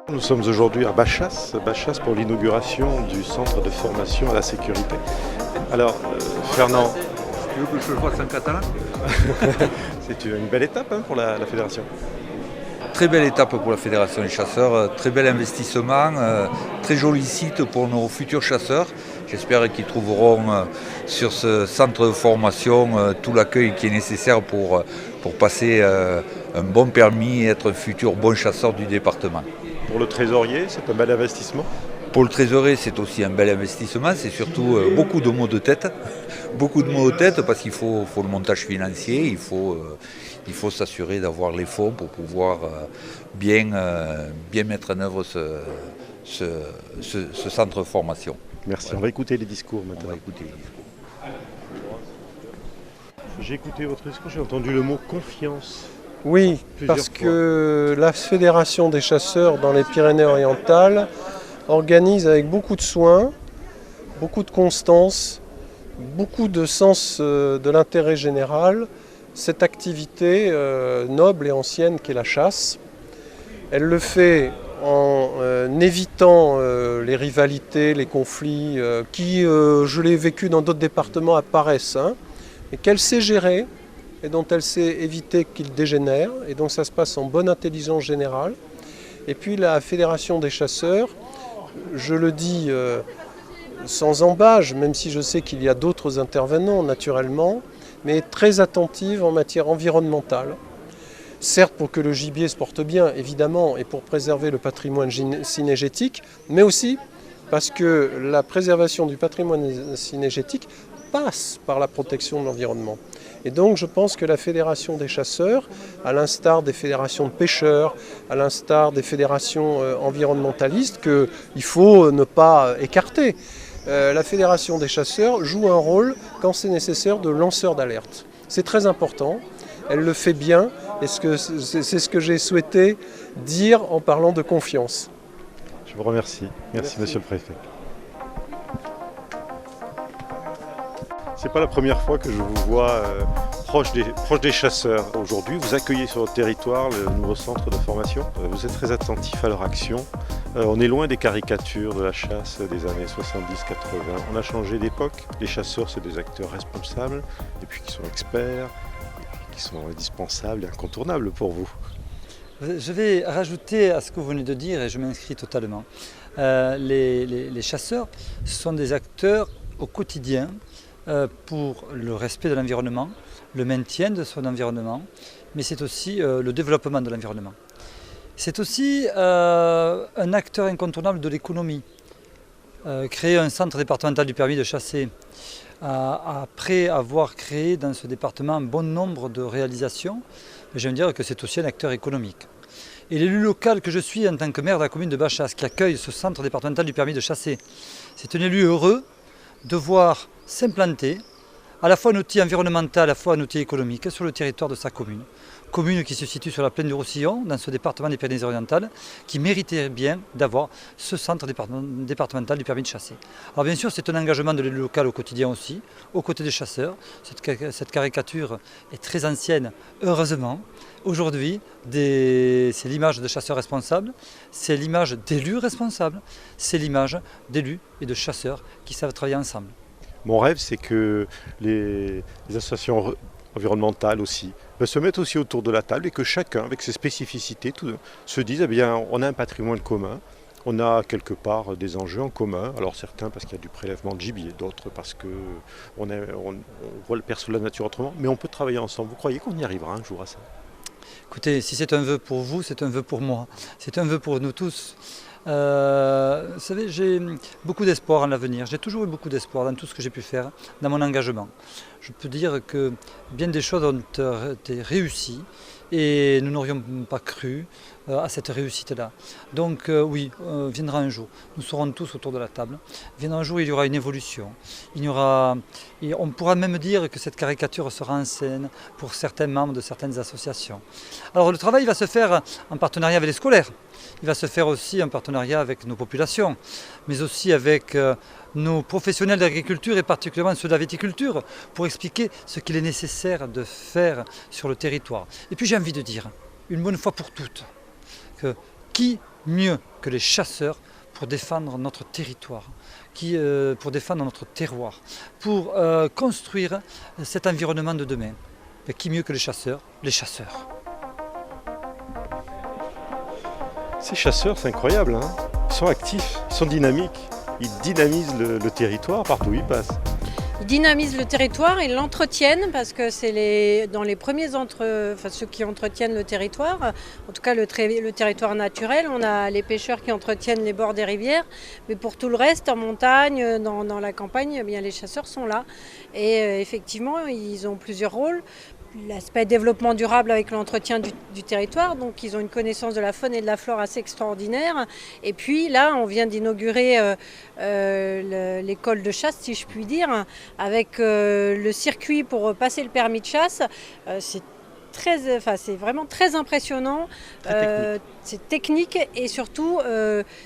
Nous sommes aujourd'hui à Bachas pour l'inauguration du centre de formation à la sécurité. Alors, Fernand, Tu veux que je le fasse en catalan? c'est une belle étape pour la fédération. Très belle étape pour la Fédération des chasseurs, très bel investissement, très joli site pour nos futurs chasseurs. J'espère qu'ils trouveront sur ce centre de formation tout l'accueil qui est nécessaire pour passer un bon permis et être un futur bon chasseur du département. Pour le trésorier, c'est un bel investissement. Pour le trésorier, c'est aussi un bel investissement, c'est surtout beaucoup de maux de tête. Beaucoup de maux de tête parce qu'il faut le montage financier, il faut s'assurer d'avoir les fonds pour pouvoir bien mettre en œuvre ce centre de formation. Merci, Voilà. on va écouter les discours On maintenant. va écouter. J'ai écouté votre discours, j'ai entendu le mot confiance. Oui, Plusieurs parce que la Fédération des chasseurs dans les Pyrénées-Orientales organise avec beaucoup de soin, beaucoup de constance, beaucoup de sens de l'intérêt général cette activité noble et ancienne qu'est la chasse. Elle le fait en évitant les rivalités, les conflits qui, je l'ai vécu dans d'autres départements, apparaissent, et qu'elle sait gérer et dont elle sait éviter qu'ils dégénèrent. Et donc ça se passe en bonne intelligence générale. Et puis la Fédération des chasseurs, je le dis sans embâge, même si je sais qu'il y a d'autres intervenants naturellement, mais très attentive en matière environnementale. Certes pour que le gibier se porte bien, évidemment, et pour préserver le patrimoine cynégétique, mais aussi parce que la préservation du patrimoine cynégétique passe par la protection de l'environnement. Et donc je pense que la Fédération des chasseurs, à l'instar des fédérations de pêcheurs, à l'instar des fédérations environnementalistes, qu'il faut ne pas écarter, la Fédération des chasseurs joue un rôle, quand c'est nécessaire, de lanceur d'alerte. C'est très important, elle le fait bien, et c'est ce que j'ai souhaité dire en parlant de confiance. Je vous remercie. Merci. Monsieur le Préfet. C'est pas la première fois que je vous vois proche des chasseurs. Aujourd'hui, vous accueillez sur votre territoire le nouveau centre de formation. Vous êtes très attentif à leur action. On est loin des caricatures de la chasse des années 70-80. On a changé d'époque. Les chasseurs, c'est des acteurs responsables, et puis qui sont experts, et puis qui sont indispensables et incontournables pour vous. Je vais rajouter à ce que vous venez de dire, et je m'inscris totalement. Les chasseurs sont des acteurs au quotidien pour le respect de l'environnement, le maintien de son environnement, mais c'est aussi le développement de l'environnement. C'est aussi un acteur incontournable de l'économie. Créer un centre départemental du permis de chasser, après avoir créé dans ce département un bon nombre de réalisations, j'aime dire que c'est aussi un acteur économique. Et l'élu local que je suis en tant que maire de la commune de Bachas, qui accueille ce centre départemental du permis de chasser, c'est un élu heureux de voir s'implanter à la fois un outil environnemental, à la fois un outil économique sur le territoire de sa commune. Commune qui se situe sur la plaine du Roussillon, dans ce département des Pyrénées-Orientales, qui méritait bien d'avoir ce centre départemental du permis de chasser. Alors bien sûr, c'est un engagement de l'élu local au quotidien aussi, aux côtés des chasseurs. Cette caricature est très ancienne, heureusement. Aujourd'hui, c'est l'image de chasseurs responsables, c'est l'image d'élus responsables, c'est l'image d'élus et de chasseurs qui savent travailler ensemble. Mon rêve, c'est que les associations environnementales aussi se mettent aussi autour de la table et que chacun, avec ses spécificités, se dise eh bien, on a un patrimoine commun, on a quelque part des enjeux en commun. Alors certains parce qu'il y a du prélèvement de gibier, d'autres parce qu'on perçoit la nature autrement, mais on peut travailler ensemble. Vous croyez qu'on y arrivera un jour à ça ? Écoutez, si c'est un vœu pour vous, c'est un vœu pour moi, c'est un vœu pour nous tous. Vous savez, j'ai beaucoup d'espoir en l'avenir. J'ai toujours eu beaucoup d'espoir dans tout ce que j'ai pu faire, dans mon engagement. Je peux dire que bien des choses ont été réussies et nous n'aurions pas cru à cette réussite-là. Donc oui, viendra un jour. Nous serons tous autour de la table. Viendra un jour, il y aura une évolution. On pourra même dire que cette caricature sera en scène pour certains membres de certaines associations. Alors le travail va se faire en partenariat avec les scolaires. Il va se faire aussi en partenariat avec nos populations, mais aussi avec nos professionnels d'agriculture et particulièrement ceux de la viticulture pour expliquer ce qu'il est nécessaire de faire sur le territoire. Et puis j'ai envie de dire, une bonne fois pour toutes, que qui mieux que les chasseurs pour défendre notre territoire, pour défendre notre terroir, pour construire cet environnement de demain. Mais qui mieux que les chasseurs? Les chasseurs. Ces chasseurs, c'est incroyable, hein. Ils sont actifs, ils sont dynamiques, ils dynamisent le territoire partout où ils passent. Ils dynamisent le territoire, ils l'entretiennent parce que c'est dans les premiers ceux qui entretiennent le territoire, en tout cas le territoire naturel. On a les pêcheurs qui entretiennent les bords des rivières, mais pour tout le reste, en montagne, dans la campagne, eh bien, les chasseurs sont là. Et effectivement, ils ont plusieurs rôles. L'aspect développement durable avec l'entretien du territoire, donc ils ont une connaissance de la faune et de la flore assez extraordinaire. Et puis là, on vient d'inaugurer l'école de chasse, si je puis dire, avec le circuit pour passer le permis de chasse. C'est vraiment très impressionnant, c'est technique et surtout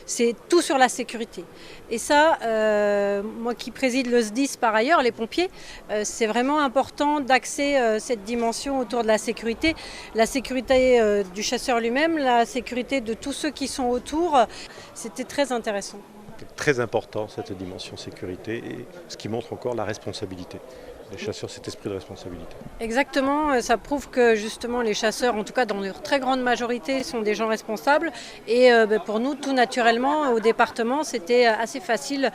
c'est tout sur la sécurité. Et ça, moi qui préside le SDIS par ailleurs, les pompiers, c'est vraiment important d'axer cette dimension autour de la sécurité du chasseur lui-même, la sécurité de tous ceux qui sont autour. C'était très intéressant. C'est très important cette dimension sécurité et ce qui montre encore la responsabilité. Les chasseurs, cet esprit de responsabilité. Exactement, ça prouve que justement les chasseurs, en tout cas dans leur très grande majorité, sont des gens responsables. Et pour nous, tout naturellement, au département, c'était assez facile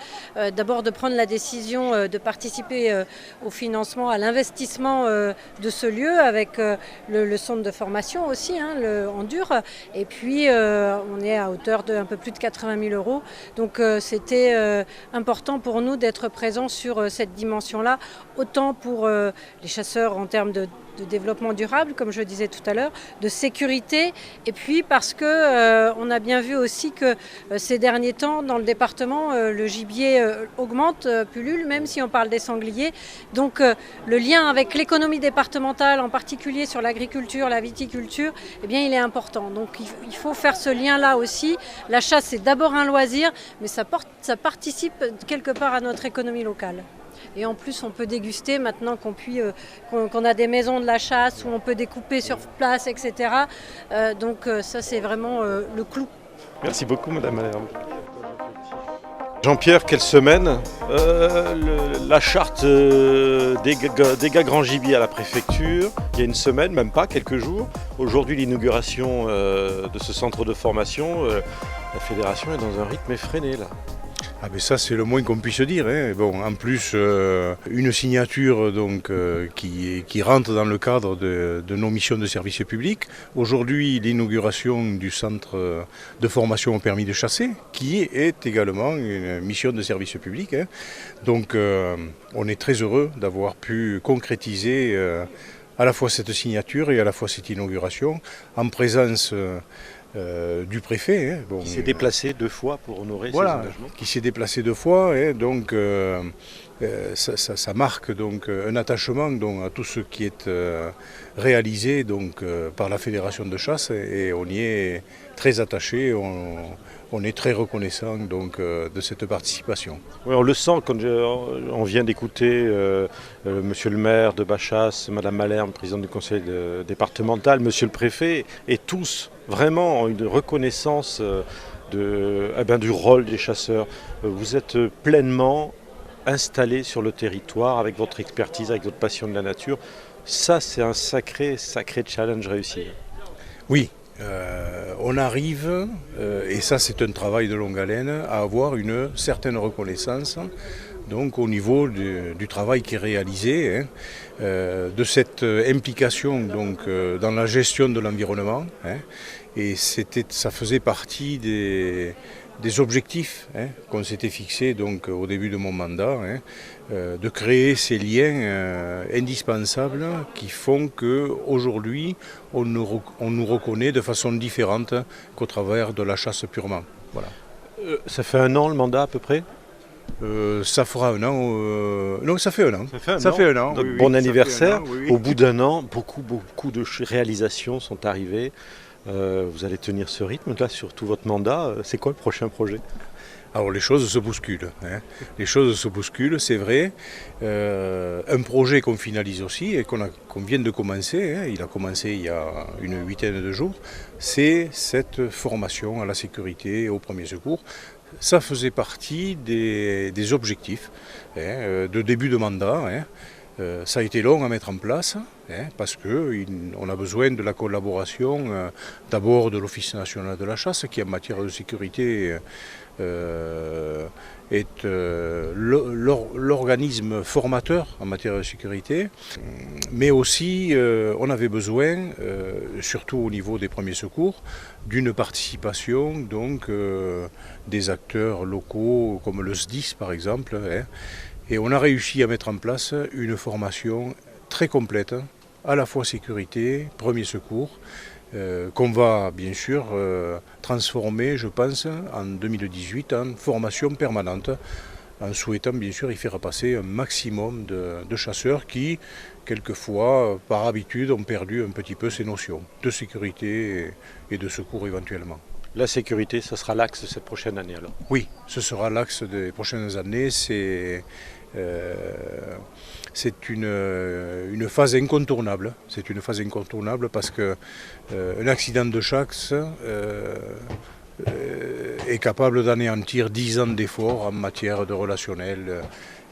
d'abord de prendre la décision de participer au financement, à l'investissement de ce lieu avec le centre de formation aussi, le Endure. Et puis on est à hauteur de un peu plus de 80 000 €. Donc c'était important pour nous d'être présents sur cette dimension-là, autant pour les chasseurs en termes de développement durable, comme je disais tout à l'heure, de sécurité, et puis parce que on a bien vu aussi que ces derniers temps, dans le département, le gibier augmente, pullule, même si on parle des sangliers. Donc le lien avec l'économie départementale, en particulier sur l'agriculture, la viticulture, eh bien, il est important. Donc il faut faire ce lien-là aussi. La chasse, c'est d'abord un loisir, mais ça participe quelque part à notre économie locale. Et en plus, on peut déguster maintenant qu'on a des maisons de la chasse où on peut découper sur place, etc. Donc ça, c'est vraiment le clou. Merci beaucoup, Madame Malherbe. Jean-Pierre, quelle semaine la charte dégâts grand gibier à la préfecture, il y a une semaine, même pas, quelques jours. Aujourd'hui, l'inauguration de ce centre de formation, la fédération est dans un rythme effréné, là. Ah ben ça c'est le moins qu'on puisse dire. Hein. Bon, en plus, une signature donc, qui rentre dans le cadre de nos missions de service public. Aujourd'hui, l'inauguration du centre de formation au permis de chasser, qui est également une mission de service public. Hein. Donc on est très heureux d'avoir pu concrétiser à la fois cette signature et à la fois cette inauguration en présence du préfet. Hein, bon, qui s'est déplacé 2 fois pour honorer ses engagements. Qui s'est déplacé 2 fois, hein, donc ça marque donc un attachement donc, à tout ce qui est réalisé donc, par la Fédération de chasse et on y est très attaché, on est très reconnaissant donc, de cette participation. Oui, on le sent quand on vient d'écouter monsieur le maire de Bachasse, Madame Malherbe, présidente du conseil départemental, monsieur le préfet, et tous vraiment ont une reconnaissance du rôle des chasseurs. Vous êtes pleinement installé sur le territoire avec votre expertise, avec votre passion de la nature. Ça, c'est un sacré challenge réussi. Oui. On arrive, et ça c'est un travail de longue haleine, à avoir une certaine reconnaissance donc, au niveau du travail qui est réalisé, hein, de cette implication donc, dans la gestion de l'environnement. Hein, et ça faisait partie des objectifs hein, qu'on s'était fixés donc, au début de mon mandat, hein, de créer ces liens indispensables qui font qu'aujourd'hui on nous reconnaît de façon différente qu'au travers de la chasse purement. Voilà. Ça fait 1 an le mandat à peu près ? Ça fera 1 an. Non, ça fait 1 an. Ça fait un an. Donc, oui, bon anniversaire. Oui. Au bout d'1 an, beaucoup de réalisations sont arrivées. Vous allez tenir ce rythme là sur tout votre mandat. C'est quoi le prochain projet ? Alors les choses se bousculent, hein. Les choses se bousculent, c'est vrai. Un projet qu'on finalise aussi et qu'on vient de commencer, hein, il a commencé il y a une 8aine de jours, c'est cette formation à la sécurité et au premier secours. Ça faisait partie des objectifs, hein, de début de mandat. Hein. Ça a été long à mettre en place, hein, parce qu'on a besoin de la collaboration d'abord de l'Office national de la chasse qui en matière de sécurité est l'organisme formateur en matière de sécurité, mais aussi on avait besoin, surtout au niveau des premiers secours, d'une participation donc, des acteurs locaux comme le SDIS par exemple, hein, et on a réussi à mettre en place une formation très complète, à la fois sécurité, premier secours, qu'on va bien sûr transformer, je pense, en 2018 en formation permanente, en souhaitant bien sûr y faire passer un maximum de chasseurs qui, quelquefois, par habitude, ont perdu un petit peu ces notions de sécurité et de secours éventuellement. La sécurité, ce sera l'axe de cette prochaine année alors? Oui, ce sera l'axe des prochaines années. C'est une phase incontournable. C'est une phase incontournable parce qu'un accident de chasse est capable d'anéantir 10 ans d'efforts en matière de relationnel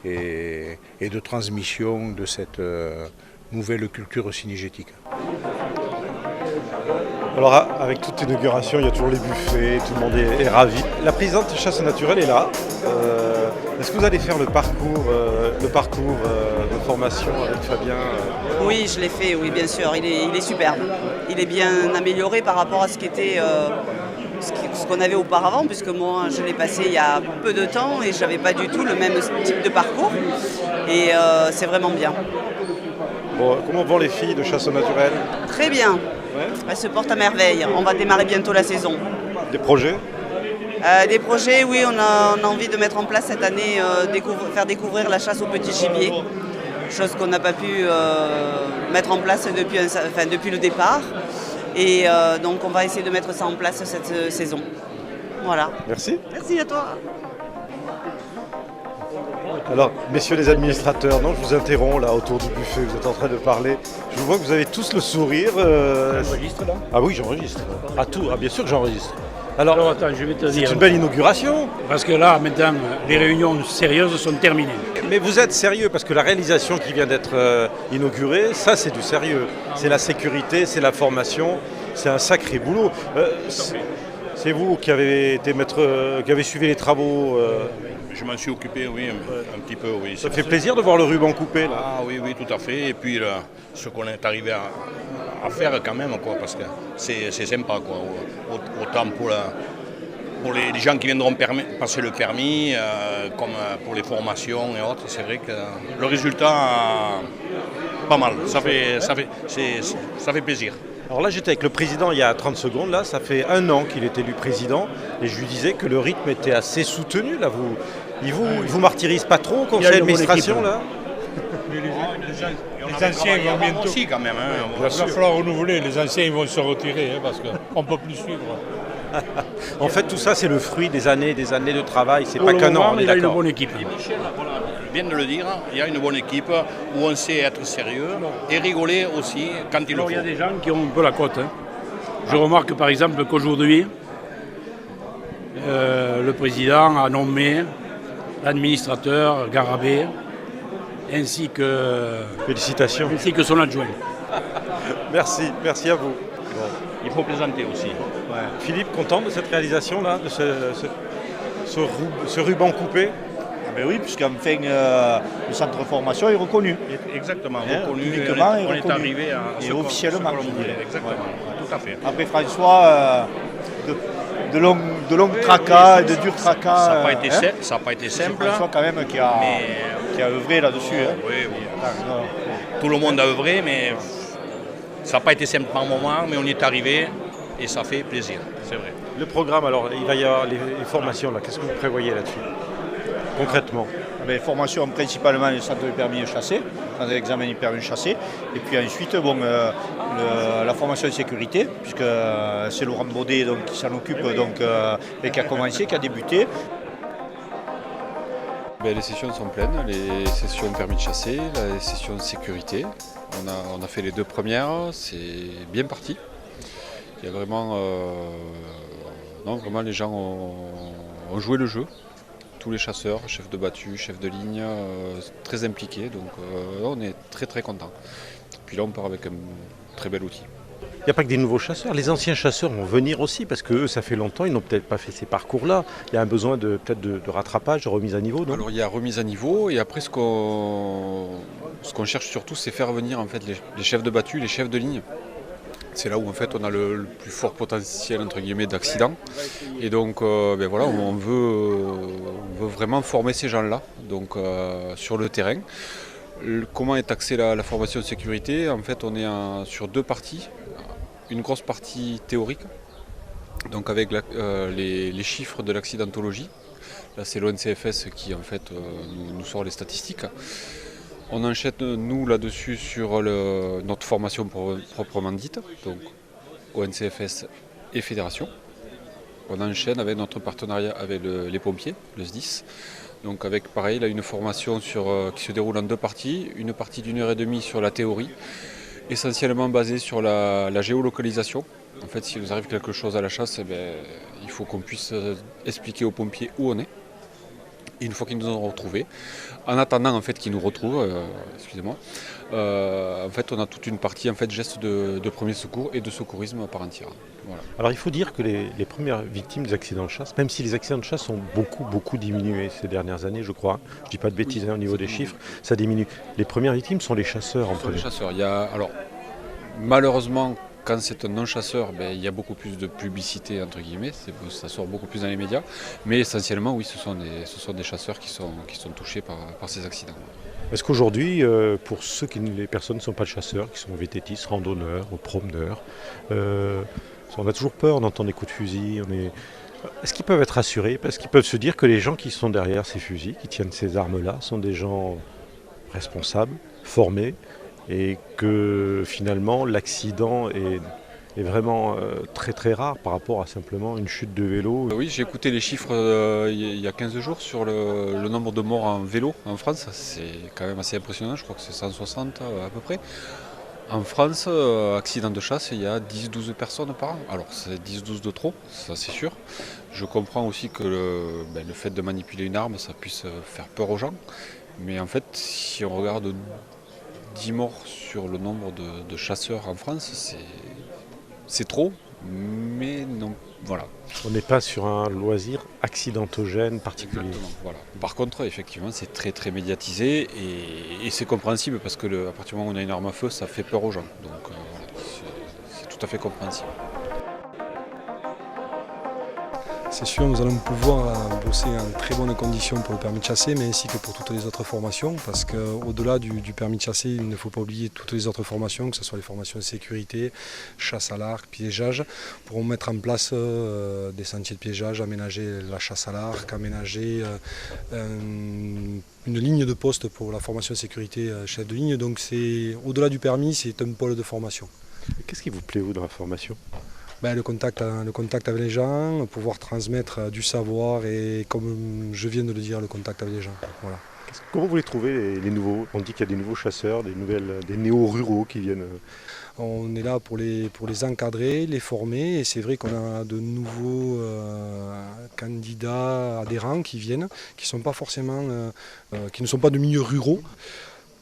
et de transmission de cette nouvelle culture cynégétique. Alors avec toute inauguration, il y a toujours les buffets, tout le monde est ravi. La présidente Chasse Naturelle est là. Est-ce que vous allez faire le parcours de formation avec Fabien? Oui, je l'ai fait, oui, bien sûr. Il est superbe. Il est bien amélioré par rapport à ce qu'on avait auparavant, puisque moi, je l'ai passé il y a peu de temps et je n'avais pas du tout le même type de parcours. Et c'est vraiment bien. Bon, comment vont les filles de Chasse Naturelle? Très bien. Ouais. Elles se portent à merveille. On va démarrer bientôt la saison. Des projets? Des projets, oui, on a envie de mettre en place cette année, faire découvrir la chasse au petit gibier, chose qu'on n'a pas pu mettre en place depuis le départ. Et donc on va essayer de mettre ça en place cette saison. Voilà. Merci. Merci à toi. Alors, messieurs les administrateurs, non, je vous interromps là autour du buffet, vous êtes en train de parler. Je vois que vous avez tous le sourire. J'enregistre là? Ah oui, j'enregistre. Ah tout, bien sûr que j'enregistre. Alors Attends, je vais te dire. c'est une belle inauguration. Parce que là, maintenant, les réunions sérieuses sont terminées. Mais vous êtes sérieux parce que la réalisation qui vient d'être inaugurée, ça c'est du sérieux. C'est la sécurité, c'est la formation, c'est un sacré boulot. C'est vous qui avez été maître, qui avez suivi les travaux. Je m'en suis occupé, oui, un petit peu, oui. Ça fait plaisir de voir le ruban coupé là. Ah oui, oui, tout à fait. Et puis ce qu'on est arrivé à faire quand même, quoi, parce que c'est sympa, quoi. Autant pour les gens qui viendront passer le permis, comme pour les formations et autres, c'est vrai que le résultat, pas mal. Ça fait plaisir. Alors là, j'étais avec le président il y a 30 secondes, là, ça fait 1 an qu'il est élu président, et je lui disais que le rythme était assez soutenu, là. Il vous martyrise pas trop, conseil d'administration, là? Les anciens vont bientôt. Aussi, quand même. Hein, Il va falloir renouveler, les anciens ils vont se retirer, hein, parce qu'on ne peut plus suivre. En fait, tout ça, c'est le fruit des années de travail, c'est pas qu'un an, on est Il a une d'accord. bonne équipe. Michel vient de le dire, il y a une bonne équipe où on sait être sérieux et rigoler aussi quand il le faut. Il y a des gens qui ont un peu la cote. Hein. Je remarque par exemple qu'aujourd'hui, le président a nommé l'administrateur Garabé ainsi que Félicitations. son adjoint. Merci à vous. Il faut plaisanter aussi. Ouais. Philippe, content de cette réalisation-là, de ce ruban coupé? Ben oui, puisqu'enfin le centre de formation est reconnu. Exactement, reconnu. Publiquement On est arrivé à et ce officiellement, que l'on je voulait. dirais. Exactement, tout à fait. Après François, de longues tracas et de durs tracas. Ça n'a pas été simple. François quand même qui a œuvré là-dessus. Hein. Oui. Tout le monde a œuvré, mais ça n'a pas été simple par moment, mais on y est arrivé et ça fait plaisir, c'est vrai. Le programme, alors, il va y avoir les formations, là. Qu'est-ce que vous prévoyez là-dessus, concrètement? Formation principalement le centre de permis de chasser, dans l'examen du permis de chasser. Et puis ensuite, la formation de sécurité, puisque c'est Laurent Baudet donc, qui s'en occupe et qui a commencé, qui a débuté. Les sessions sont pleines, les sessions permis de chasser, les sessions de sécurité. On a fait les 2 premières, c'est bien parti. Il y a vraiment, vraiment les gens ont joué le jeu. Tous les chasseurs, chefs de battue, chefs de ligne, très impliqués. Donc on est très très contents. Puis là on part avec un très bel outil. Il n'y a pas que des nouveaux chasseurs, les anciens chasseurs vont venir aussi parce que eux, ça fait longtemps, ils n'ont peut-être pas fait ces parcours-là. Il y a un besoin peut-être de rattrapage, de remise à niveau, non? Alors il y a remise à niveau et après ce qu'on cherche surtout c'est faire venir en fait les chefs de battue, les chefs de ligne. C'est là où en fait on a le plus fort potentiel entre guillemets d'accident. Et donc voilà, on veut vraiment former ces gens-là donc, sur le terrain. Comment est axée la formation de sécurité? En fait on est sur 2 parties. Une grosse partie théorique, donc avec les chiffres de l'accidentologie. Là c'est l'ONCFS qui en fait nous sort les statistiques. On enchaîne nous là-dessus sur notre formation proprement dite, donc ONCFS et fédération. On enchaîne avec notre partenariat avec les pompiers, le SDIS. Donc avec pareil là, une formation qui se déroule en 2 parties, une partie d'1h30 sur la théorie, essentiellement basée sur la géolocalisation. En fait, s'il nous arrive quelque chose à la chasse, il faut qu'on puisse expliquer aux pompiers où on est. Et une fois qu'ils nous ont retrouvés, en attendant en fait qu'ils nous retrouvent, en fait, on a toute une partie en fait gestes de premier secours et de secourisme à part entière. Voilà. Alors il faut dire que les premières victimes des accidents de chasse, même si les accidents de chasse ont beaucoup diminué ces dernières années, je crois, je ne dis pas de bêtises au niveau des chiffres, ça diminue. Les premières victimes sont les chasseurs en premier. Les chasseurs. Alors malheureusement, quand c'est un non-chasseur, il y a beaucoup plus de publicité, entre guillemets, ça sort beaucoup plus dans les médias, mais essentiellement, oui, ce sont des chasseurs qui sont touchés par ces accidents. Est-ce qu'aujourd'hui, pour les personnes qui ne sont pas chasseurs, qui sont vététistes, randonneurs, promeneurs, on a toujours peur d'entendre des coups de fusil, est-ce qu'ils peuvent être rassurés? Parce qu'ils peuvent se dire que les gens qui sont derrière ces fusils, qui tiennent ces armes-là, sont des gens responsables, formés, et que finalement l'accident est vraiment très très rare par rapport à simplement une chute de vélo. Oui, j'ai écouté les chiffres il y a 15 jours sur le nombre de morts en vélo en France. C'est quand même assez impressionnant, je crois que c'est 160 à peu près. En France, accident de chasse, il y a 10-12 personnes par an. Alors c'est 10-12 de trop, ça c'est sûr. Je comprends aussi que le fait de manipuler une arme, ça puisse faire peur aux gens. Mais en fait, si on regarde 10 morts sur le nombre de chasseurs en France, c'est trop, mais non, voilà. On n'est pas sur un loisir accidentogène particulier. Exactement, voilà. Par contre, effectivement, c'est très très médiatisé et c'est compréhensible parce que à partir du moment où on a une arme à feu, ça fait peur aux gens. Donc voilà, c'est tout à fait compréhensible. C'est sûr, nous allons pouvoir bosser en très bonnes conditions pour le permis de chasser, mais ainsi que pour toutes les autres formations, parce qu'au-delà du permis de chasser, il ne faut pas oublier toutes les autres formations, que ce soit les formations de sécurité, chasse à l'arc, piégeage, pour mettre en place des sentiers de piégeage, aménager la chasse à l'arc, aménager une ligne de poste pour la formation de sécurité chef de ligne. Donc au-delà du permis, c'est un pôle de formation. Qu'est-ce qui vous plaît, vous, dans la formation ? Le contact avec les gens, pouvoir transmettre du savoir et, comme je viens de le dire, le contact avec les gens. Voilà. Comment vous les trouvez, les nouveaux? On dit qu'il y a des nouveaux chasseurs, des néo-ruraux qui viennent. On est là pour les encadrer, les former, et c'est vrai qu'on a de nouveaux candidats adhérents qui viennent, qui ne sont pas de milieux ruraux.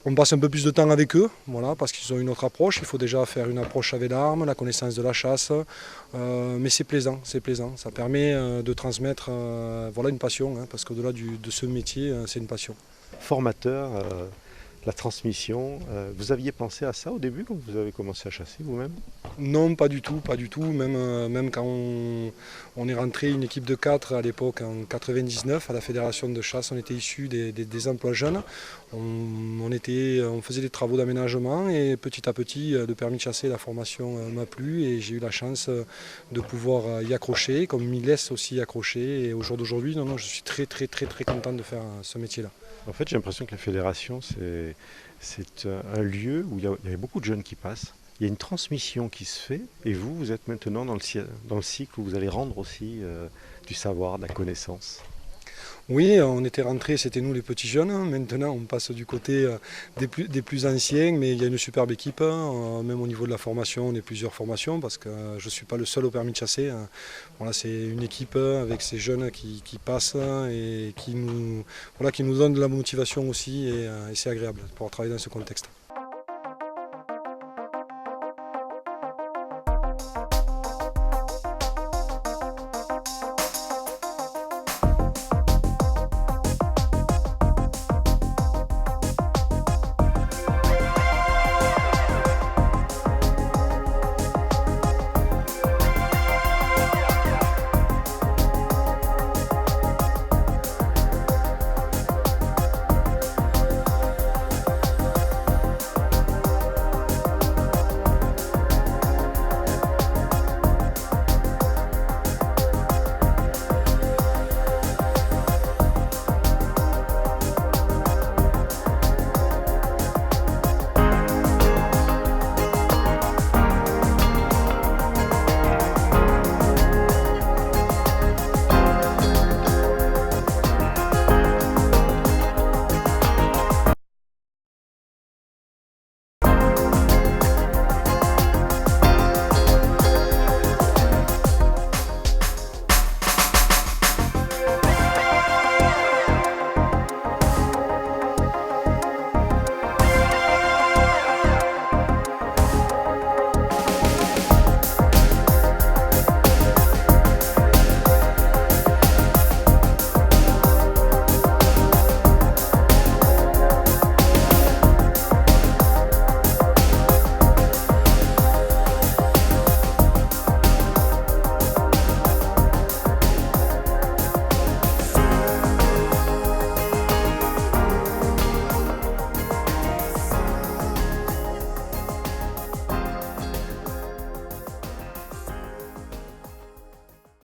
On passe un peu plus de temps avec eux, voilà, parce qu'ils ont une autre approche. Il faut déjà faire une approche avec l'arme, la connaissance de la chasse. Mais c'est plaisant. Ça permet de transmettre une passion, parce qu'au-delà de ce métier, c'est une passion. Formateur, la transmission, vous aviez pensé à ça au début quand vous avez commencé à chasser vous-même? Non, pas du tout. Même quand on est rentré une équipe de 4 à l'époque en 99 à la fédération de chasse, on était issus des emplois jeunes. On faisait des travaux d'aménagement et petit à petit le permis de chasser, la formation m'a plu et j'ai eu la chance de pouvoir y accrocher, comme il laisse aussi y accrocher. Et au jour d'aujourd'hui, je suis très très très très content de faire ce métier-là. En fait, j'ai l'impression que la fédération, c'est un lieu où il y a beaucoup de jeunes qui passent. Il y a une transmission qui se fait et vous êtes maintenant dans le cycle où vous allez rendre aussi du savoir, de la connaissance. Oui, on était rentrés, c'était nous les petits jeunes. Maintenant, on passe du côté des plus anciens, mais il y a une superbe équipe. Même au niveau de la formation, on est plusieurs formations parce que je ne suis pas le seul au permis de chasser. Voilà, c'est une équipe avec ces jeunes qui passent et qui nous donnent de la motivation aussi et c'est agréable pour travailler dans ce contexte.